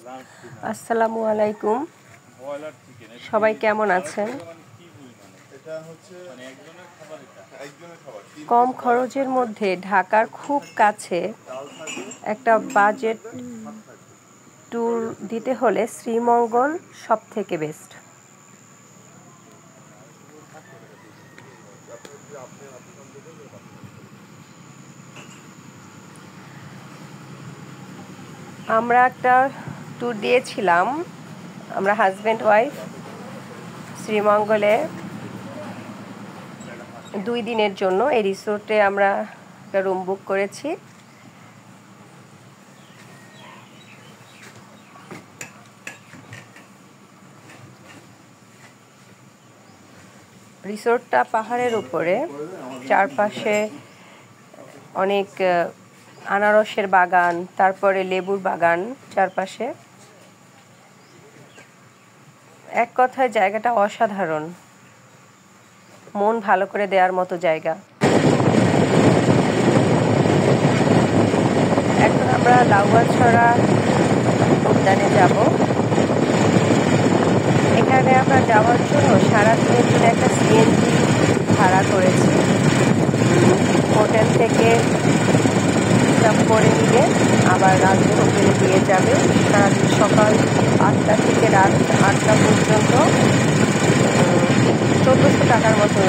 আসসালামু আলাইকুম। সবাই কেমন আছেন? কম খরচের মধ্যে ঢাকার খুব কাছে একটা বাজেট ট্যুর দিতে হলে শ্রীমঙ্গল সবথেকে বেস্ট। আমরা একটা ট্যুর দিয়েছিলাম, আমরা হাজব্যান্ড ওয়াইফ, শ্রীমঙ্গলে 2 দিনের জন্য। এই রিসোর্টে আমরা একটা রুম বুক করেছি। রিসোর্টটা পাহাড়ের উপরে, চারপাশে অনেক আনারসের বাগান, তারপরে লেবুর বাগান চারপাশে। এক কথায় জায়গাটা অসাধারণ, মন ভালো করে দেওয়ার মতো জায়গা। এখন আমরা লাউয়াছড়া উদ্যানে যাব। এখানে আমরা যাওয়ার জন্য সারাদিনের জন্য একটা সিএনজি ভাড়া করেছি। হোটেল থেকে সব করে নিলে আবার রাত্রে হোটেলে দিয়ে যাবে। সারাদিন সকাল 8টা থেকে রাত 8টা পর্যন্ত 1400 টাকার মতো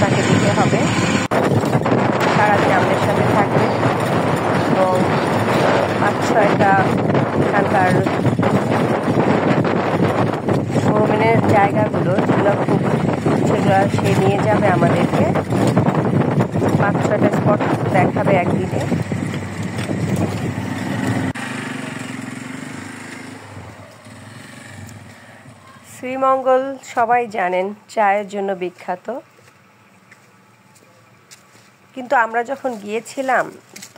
তাকে দিতে হবে। সারাদিন আমাদের সাথে থাকবে এবং 5-6টা এখানকার ভ্রমণের জায়গাগুলো সেগুলো সে নিয়ে যাবে আমাদেরকে। 5-6টা স্পট দেখাবে একদিনে। শ্রীমঙ্গল সবাই জানেন চায়ের জন্য বিখ্যাত, কিন্তু আমরা যখন গিয়েছিলাম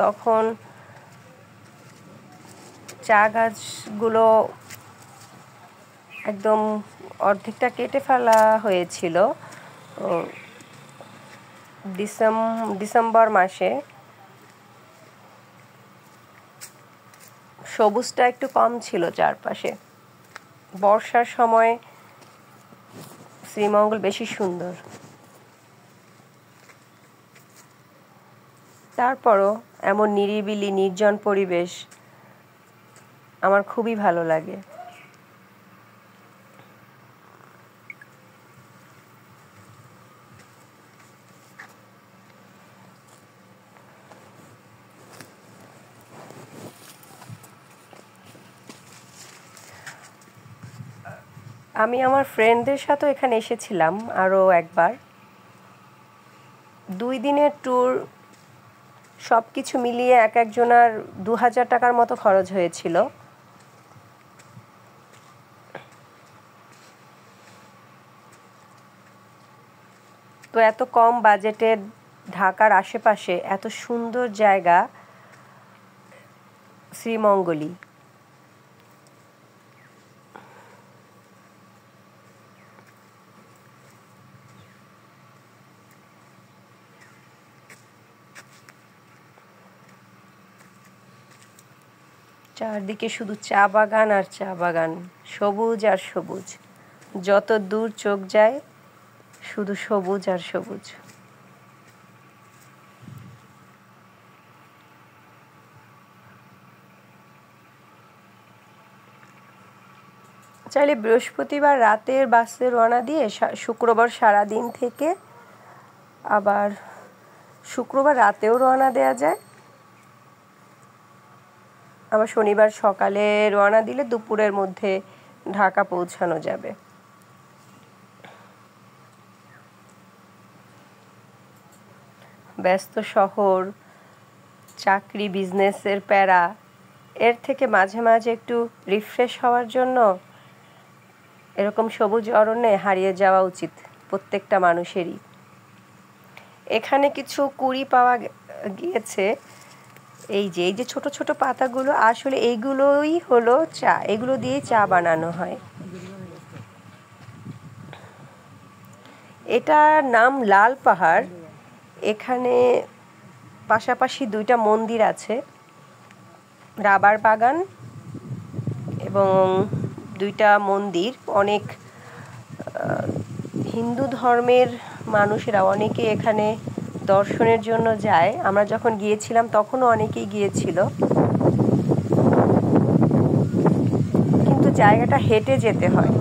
তখন চা গাছগুলো একদম অর্ধেকটা কেটে ফেলা হয়েছিল ডিসেম্বর মাসে। সবুজটা একটু কম ছিল চারপাশে। বর্ষার সময় শ্রীমঙ্গল বেশি সুন্দর। তারপরও এমন নিরিবিলি নির্জন পরিবেশ আমার খুবই ভালো লাগে। আমি আমার ফ্রেন্ডদের সাথেও এখানে এসেছিলাম আরও একবার। 2 দিনের ট্যুর, সব কিছু মিলিয়ে এক একজনার 2000 টাকার মতো খরচ হয়েছিল। তো এত কম বাজেটে ঢাকার আশেপাশে এত সুন্দর জায়গা শ্রীমঙ্গলই। চারদিকে শুধু চা বাগান আর চা বাগান, সবুজ আর সবুজ। যত দূর চোখ যায় শুধু সবুজ আর সবুজ। চাইলে বৃহস্পতিবার রাতের বাসে রওনা দিয়ে শুক্রবার সারাদিন থেকে আবার শুক্রবার রাতেও রওনা দেওয়া যায়। আবার শনিবার সকালে রওনা দিলে দুপুরের মধ্যে ঢাকা পৌঁছানো যাবে। ব্যস্ত শহর, চাকরি, বিজনেসের প্যারা, এর থেকে মাঝে মাঝে একটু রিফ্রেশ হওয়ার জন্য এরকম সবুজ অরণ্যে হারিয়ে যাওয়া উচিত প্রত্যেকটা মানুষেরই। এখানে কিছু কুড়ি পাওয়া গিয়েছে। এই যে ছোট ছোট পাতাগুলো, আসলে এইগুলোই হলো চা। এগুলো দিয়ে চা বানানো হয়। এটার নাম লাল পাহাড়। এখানে পাশাপাশি 2টা মন্দির আছে, রাবার বাগান এবং দুইটা মন্দির। অনেক হিন্দু ধর্মের মানুষেরা অনেকে এখানে দর্শনের জন্য যায়। আমরা যখন গিয়েছিলাম তখনও অনেকেই গিয়েছিল, কিন্তু জায়গাটা হেঁটে যেতে হয়।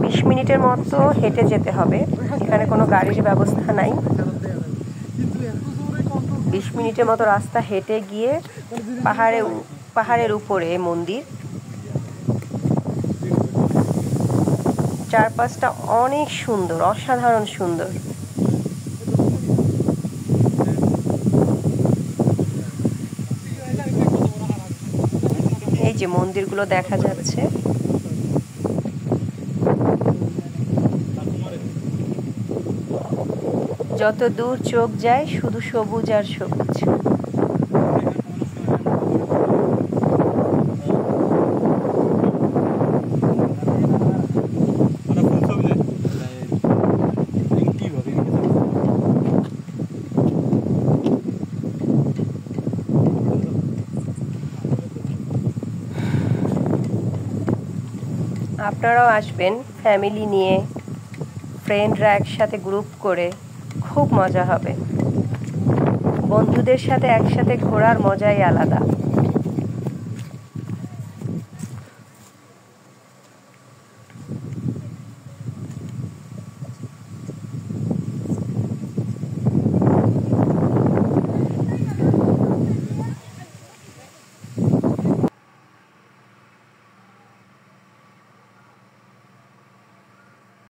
20 মিনিটের মতো হেঁটে যেতে হবে, এখানে কোনো গাড়ির ব্যবস্থা নাই। 20 মিনিটের মতো রাস্তা হেঁটে গিয়ে পাহাড়ের উপরে মন্দির। চারপাশটা অনেক সুন্দর, অসাধারণ সুন্দর। এই যে মন্দিরগুলো দেখা যাচ্ছে। যত দূর চোখ যায় শুধু সবুজ আর সবুজ। আপনারাও আসবেন ফ্যামিলি নিয়ে, ফ্রেন্ডরা একসাথে গ্রুপ করে, খুব মজা হবে। বন্ধুদের সাথে একসাথে ঘোরার মজাই আলাদা।